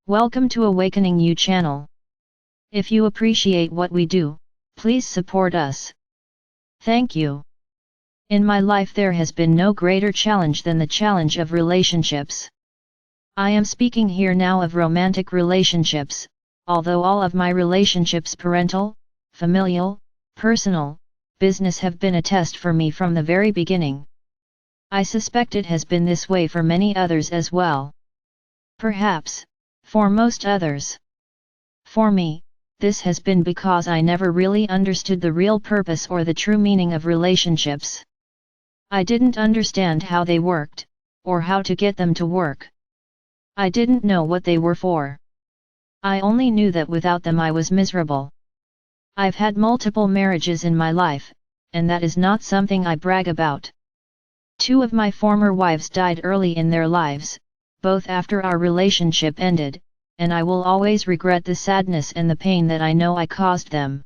Welcome to Awakening You channel. If you appreciate what we do, please support us. Thank you. In my life there has been no greater challenge than the challenge of relationships. I am speaking here now of romantic relationships, although all of my relationships, parental, familial, personal, business, have been a test for me from the very beginning. I suspect it has been this way for many others as well. Perhaps, for most others. For me, this has been because I never really understood the real purpose or the true meaning of relationships. I didn't understand how they worked, or how to get them to work. I didn't know what they were for. I only knew that without them I was miserable. I've had multiple marriages in my life, and that is not something I brag about. 2 of my former wives died early in their lives, both after our relationship ended, and I will always regret the sadness and the pain that I know I caused them.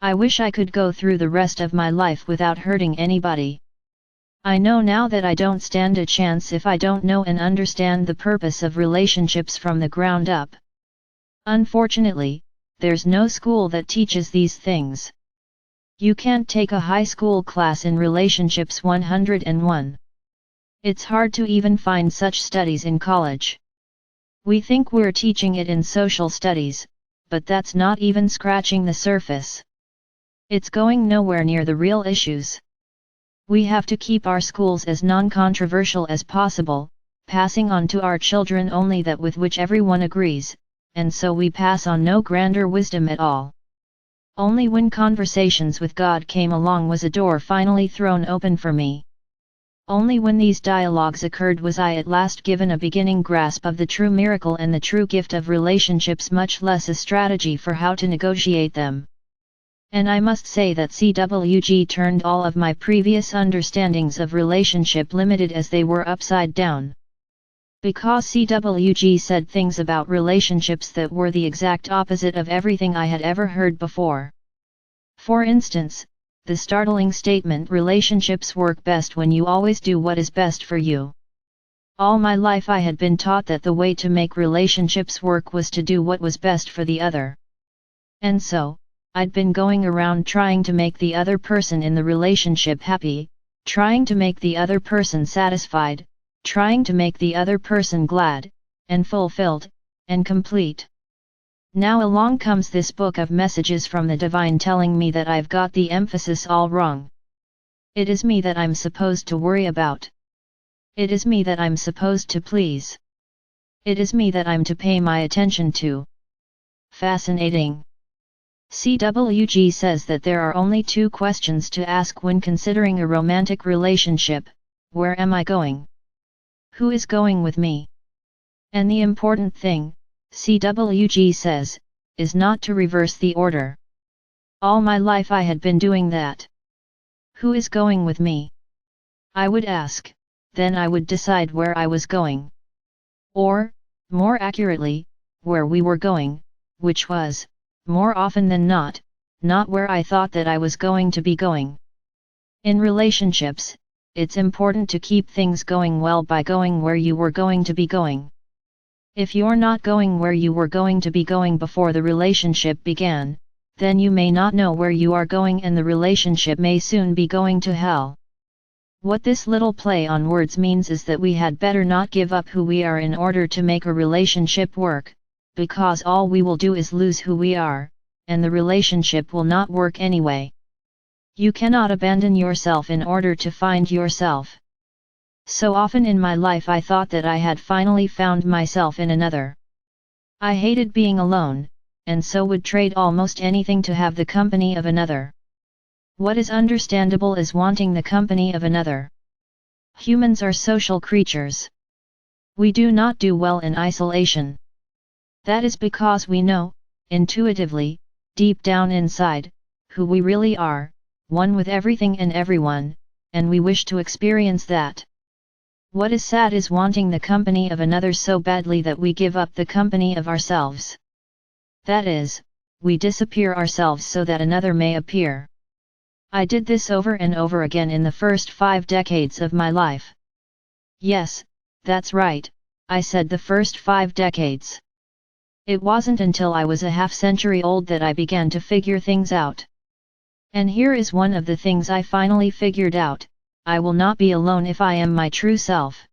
I wish I could go through the rest of my life without hurting anybody. I know now that I don't stand a chance if I don't know and understand the purpose of relationships from the ground up. Unfortunately, there's no school that teaches these things. You can't take a high school class in Relationships 101. It's hard to even find such studies in college. We think we're teaching it in social studies, but that's not even scratching the surface. It's going nowhere near the real issues. We have to keep our schools as non-controversial as possible, passing on to our children only that with which everyone agrees, and so we pass on no grander wisdom at all. Only when conversations with God came along was a door finally thrown open for me. Only when these dialogues occurred was I at last given a beginning grasp of the true miracle and the true gift of relationships, much less a strategy for how to negotiate them. And I must say that CWG turned all of my previous understandings of relationship, limited as they were, upside down. Because CWG said things about relationships that were the exact opposite of everything I had ever heard before. For instance, the startling statement, relationships work best when you always do what is best for you. All my life I had been taught that the way to make relationships work was to do what was best for the other. And so, I'd been going around trying to make the other person in the relationship happy, trying to make the other person satisfied, trying to make the other person glad, and fulfilled, and complete. Now along comes this book of messages from the divine telling me that I've got the emphasis all wrong. It is me that I'm supposed to worry about. It is me that I'm supposed to please. It is me that I'm to pay my attention to. Fascinating. CWG says that there are only 2 questions to ask when considering a romantic relationship: where am I going? Who is going with me? And the important thing, CWG says, is not to reverse the order. All my life I had been doing that. Who is going with me? I would ask, then I would decide where I was going. Or, more accurately, where we were going, which was, more often than not where I thought that I was going to be going. In relationships, it's important to keep things going well by going where you were going to be going. If you're not going where you were going to be going before the relationship began, then you may not know where you are going and the relationship may soon be going to hell. What this little play on words means is that we had better not give up who we are in order to make a relationship work, because all we will do is lose who we are, and the relationship will not work anyway. You cannot abandon yourself in order to find yourself. So often in my life I thought that I had finally found myself in another. I hated being alone, and so would trade almost anything to have the company of another. What is understandable is wanting the company of another. Humans are social creatures. We do not do well in isolation. That is because we know, intuitively, deep down inside, who we really are, one with everything and everyone, and we wish to experience that. What is sad is wanting the company of another so badly that we give up the company of ourselves. That is, we disappear ourselves so that another may appear. I did this over and over again in the first 5 decades of my life. Yes, that's right, I said the first 5 decades. It wasn't until I was a half-century old that I began to figure things out. And here is one of the things I finally figured out: I will not be alone if I am my true self.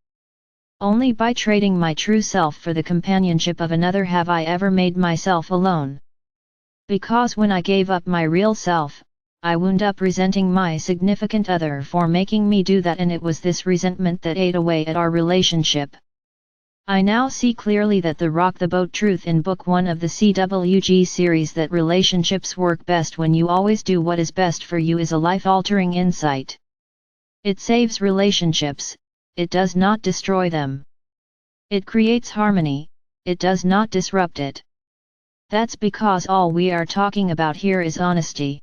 Only by trading my true self for the companionship of another have I ever made myself alone. Because when I gave up my real self, I wound up resenting my significant other for making me do that, and it was this resentment that ate away at our relationship. I now see clearly that the Rock the Boat truth in Book 1 of the CWG series, that relationships work best when you always do what is best for you, is a life-altering insight. It saves relationships, it does not destroy them. It creates harmony, it does not disrupt it. That's because all we are talking about here is honesty.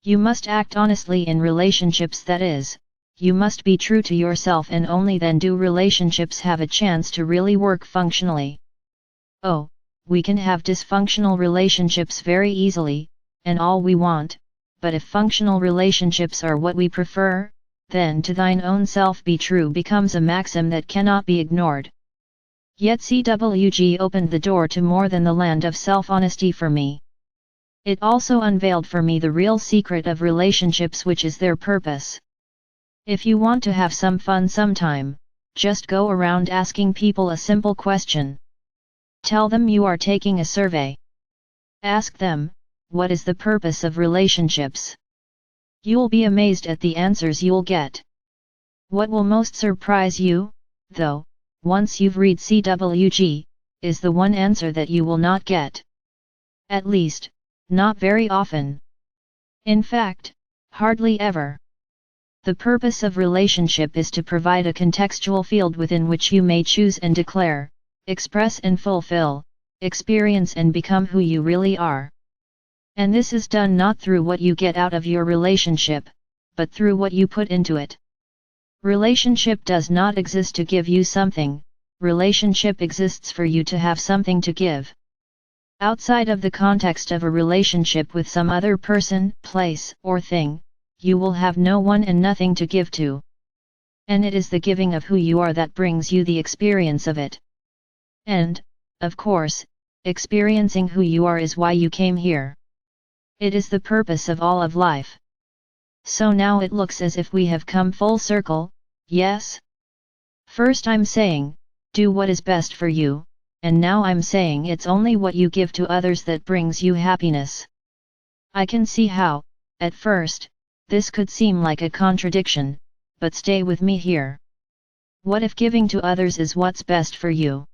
You must act honestly in relationships, that is, you must be true to yourself, and only then do relationships have a chance to really work functionally. Oh, we can have dysfunctional relationships very easily, and all we want, but if functional relationships are what we prefer, then to thine own self be true becomes a maxim that cannot be ignored. Yet CWG opened the door to more than the land of self-honesty for me. It also unveiled for me the real secret of relationships, which is their purpose. If you want to have some fun sometime, just go around asking people a simple question. Tell them you are taking a survey. Ask them, what is the purpose of relationships? You'll be amazed at the answers you'll get. What will most surprise you, though, once you've read CWG, is the one answer that you will not get. At least, not very often. In fact, hardly ever. The purpose of relationship is to provide a contextual field within which you may choose and declare, express and fulfill, experience and become who you really are. And this is done not through what you get out of your relationship, but through what you put into it. Relationship does not exist to give you something, relationship exists for you to have something to give. Outside of the context of a relationship with some other person, place, or thing, you will have no one and nothing to give to. And it is the giving of who you are that brings you the experience of it. And, of course, experiencing who you are is why you came here. It is the purpose of all of life. So now it looks as if we have come full circle, yes? First I'm saying, do what is best for you, and now I'm saying it's only what you give to others that brings you happiness. I can see how, at first, this could seem like a contradiction, but stay with me here. What if giving to others is what's best for you?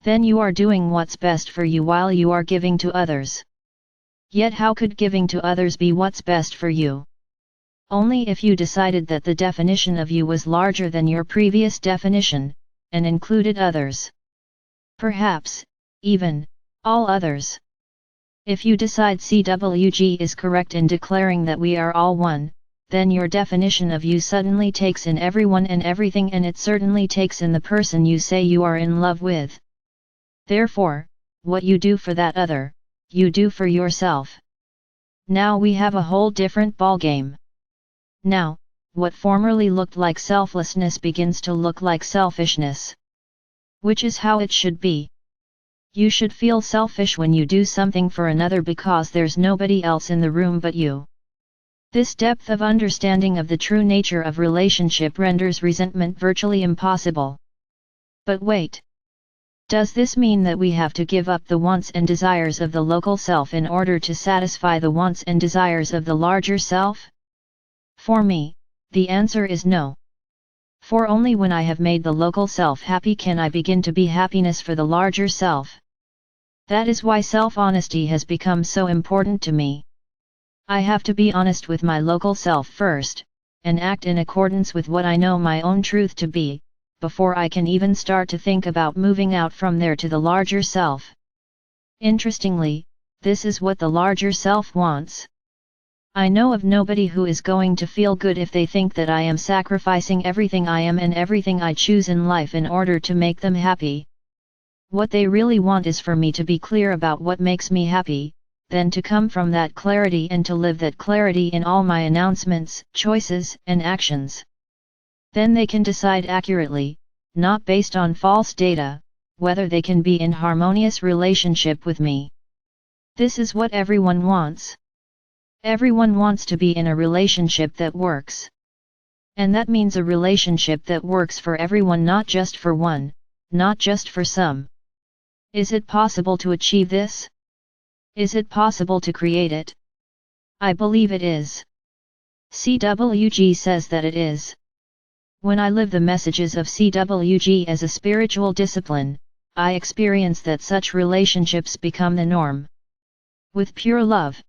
Then you are doing what's best for you while you are giving to others. Yet how could giving to others be what's best for you? Only if you decided that the definition of you was larger than your previous definition, and included others. Perhaps, even, all others. If you decide CWG is correct in declaring that we are all one, then your definition of you suddenly takes in everyone and everything, and it certainly takes in the person you say you are in love with. Therefore, what you do for that other, you do for yourself. Now we have a whole different ballgame. Now, what formerly looked like selflessness begins to look like selfishness. Which is how it should be. You should feel selfish when you do something for another because there's nobody else in the room but you. This depth of understanding of the true nature of relationship renders resentment virtually impossible. But wait. Does this mean that we have to give up the wants and desires of the local self in order to satisfy the wants and desires of the larger self? For me, the answer is no. For only when I have made the local self happy can I begin to be happiness for the larger self. That is why self-honesty has become so important to me. I have to be honest with my local self first, and act in accordance with what I know my own truth to be, before I can even start to think about moving out from there to the larger self. Interestingly, this is what the larger self wants. I know of nobody who is going to feel good if they think that I am sacrificing everything I am and everything I choose in life in order to make them happy. What they really want is for me to be clear about what makes me happy, then to come from that clarity and to live that clarity in all my announcements, choices, and actions. Then they can decide accurately, not based on false data, whether they can be in harmonious relationship with me. This is what everyone wants. Everyone wants to be in a relationship that works. And that means a relationship that works for everyone, not just for one, not just for some. Is it possible to achieve this? Is it possible to create it? I believe it is. CWG says that it is. When I live the messages of CWG as a spiritual discipline, I experience that such relationships become the norm. With pure love,